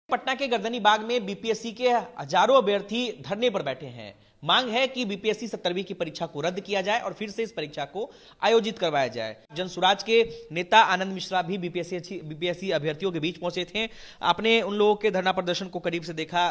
पटना के गर्दनी बाग में बीपीएससी के हजारों अभ्यर्थी धरने पर बैठे हैं। मांग है कि बीपीएससी 17वीं की परीक्षा को रद्द किया जाए और फिर से इस परीक्षा को आयोजित करवाया जाए। जनसुराज के नेता आनंद मिश्रा भी बीपीएससी अभ्यर्थियों के बीच पहुंचे थे। आपने उन लोगों के धरना प्रदर्शन को करीब से देखा,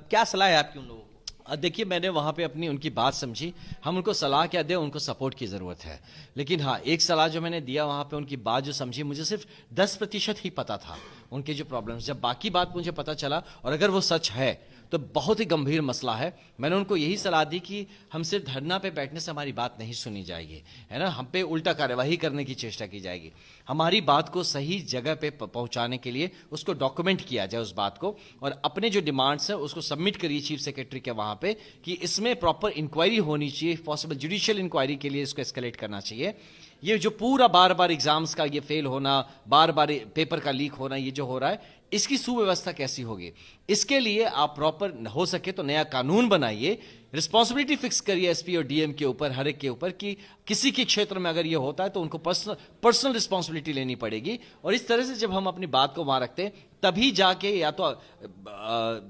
क्या सलाह है आपकी उन लोगों को? देखिए, मैंने वहाँ पे अपनी उनकी बात समझी। हम उनको सलाह क्या दें, उनको सपोर्ट की ज़रूरत है। लेकिन हाँ, एक सलाह जो मैंने दिया वहाँ पे, उनकी बात जो समझी, मुझे सिर्फ 10% ही पता था उनके जो प्रॉब्लम्स। जब बाकी बात मुझे पता चला और अगर वो सच है तो बहुत ही गंभीर मसला है। मैंने उनको यही सलाह दी कि हम सिर्फ धरना पे बैठने से हमारी बात नहीं सुनी जाएगी, है ना। हम पे उल्टा कार्यवाही करने की चेष्टा की जाएगी। हमारी बात को सही जगह पे पहुंचाने के लिए उसको डॉक्यूमेंट किया जाए उस बात को, और अपने जो डिमांड्स है उसको सबमिट करिए चीफ सेक्रेटरी के वहां पे कि इसमें प्रॉपर इंक्वायरी होनी चाहिए, पॉसिबल जुडिशियल इंक्वायरी के लिए इसको एस्केलेट करना चाहिए। ये जो पूरा बार बार एग्जाम्स का ये फेल होना, बार बार पेपर का लीक होना, ये जो हो रहा है, इसकी सुव्यवस्था कैसी होगी? इसके लिए आप प्रॉपर हो सके तो नया कानून बनाइए, रिस्पॉन्सिबिलिटी फिक्स करिए एसपी और डीएम के ऊपर, हर एक के ऊपर, कि किसी के क्षेत्र में अगर ये होता है तो उनको पर्सनल रिस्पॉन्सिबिलिटी लेनी पड़ेगी। और इस तरह से जब हम अपनी बात को वहां रखते हैं तभी जाके या तो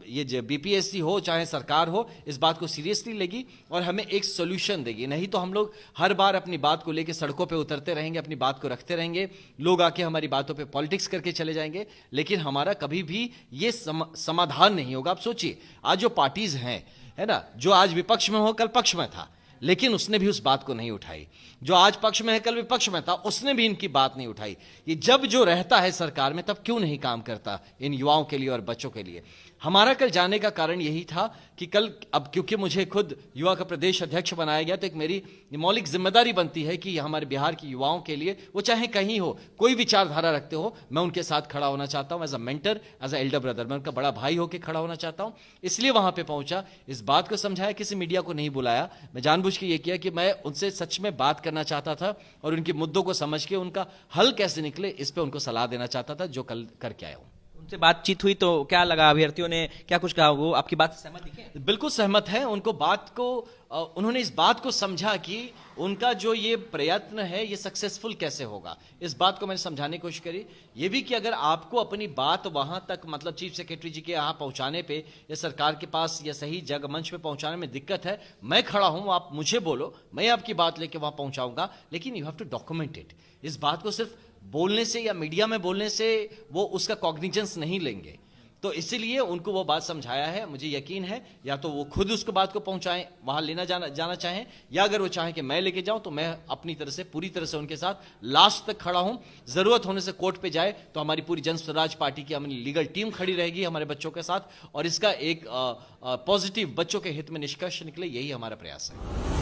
ये जो बीपीएससी हो चाहे सरकार हो इस बात को सीरियसली लेगी और हमें एक सोल्यूशन देगी। नहीं तो हम लोग हर बार अपनी बात को लेकर सड़कों पे उतरते रहेंगे, अपनी बात को रखते रहेंगे, लोग आके हमारी बातों पे पॉलिटिक्स करके चले जाएंगे, लेकिन हमारा कभी भी ये समाधान नहीं होगा। आप सोचिए, आज जो पार्टीज हैं, है ना, जो आज विपक्ष में हो कल पक्ष में था, लेकिन उसने भी उस बात को नहीं उठाई। जो आज पक्ष में है कल विपक्ष में था, उसने भी इनकी बात नहीं उठाई। ये जब जो रहता है सरकार में तब क्यों नहीं काम करता इन युवाओं के लिए और बच्चों के लिए? हमारा कल जाने का कारण यही था कि कल, अब क्योंकि मुझे खुद युवा का प्रदेश अध्यक्ष बनाया गया, तो एक मेरी मौलिक जिम्मेदारी बनती है कि हमारे बिहार के युवाओं के लिए, वो चाहे कहीं हो, कोई विचारधारा रखते हो, मैं उनके साथ खड़ा होना चाहता हूं as a mentor, as a elder brother. मैं उनका बड़ा भाई होकर खड़ा होना चाहता हूं, इसलिए वहां पर पहुंचा, इस बात को समझाया, किसी मीडिया को नहीं बुलाया। मैं जानबूझ के ये किया कि मैं उनसे सच में बात करना चाहता था और उनके मुद्दों को समझ के उनका हल कैसे निकले इस पे उनको सलाह देना चाहता था, जो कल करके आया हूं। उनसे बातचीत हुई तो क्या लगा? अभ्यर्थियों ने क्या कुछ कहा? वो आपकी बात से सहमत दिखे? बिल्कुल सहमत है। उनको बात को उन्होंने इस बात को समझा कि उनका जो ये प्रयत्न है ये सक्सेसफुल कैसे होगा। इस बात को मैंने समझाने की कोशिश करी। ये भी कि अगर आपको अपनी बात वहां तक, मतलब चीफ सेक्रेटरी जी के यहाँ पहुंचाने पे या सरकार के पास या सही जगह मंच पे पहुंचाने में दिक्कत है, मैं खड़ा हूं, आप मुझे बोलो, मैं आपकी बात लेके वहां पहुंचाऊंगा, लेकिन you have to document it. इस बात को सिर्फ बोलने से या मीडिया में बोलने से वो उसका कॉग्निजेंस नहीं लेंगे। तो इसीलिए उनको वो बात समझाया है। मुझे यकीन है या तो वो खुद उसको बात को पहुंचाएं, वहां लेना जाना चाहें, या अगर वो चाहें कि मैं लेके जाऊं तो मैं अपनी तरह से पूरी तरह से उनके साथ लास्ट तक खड़ा हूं। जरूरत होने से कोर्ट पे जाए तो हमारी पूरी जन स्वराज पार्टी की हमारी लीगल टीम खड़ी रहेगी हमारे बच्चों के साथ, और इसका एक पॉजिटिव बच्चों के हित में निष्कर्ष निकले, यही हमारा प्रयास है।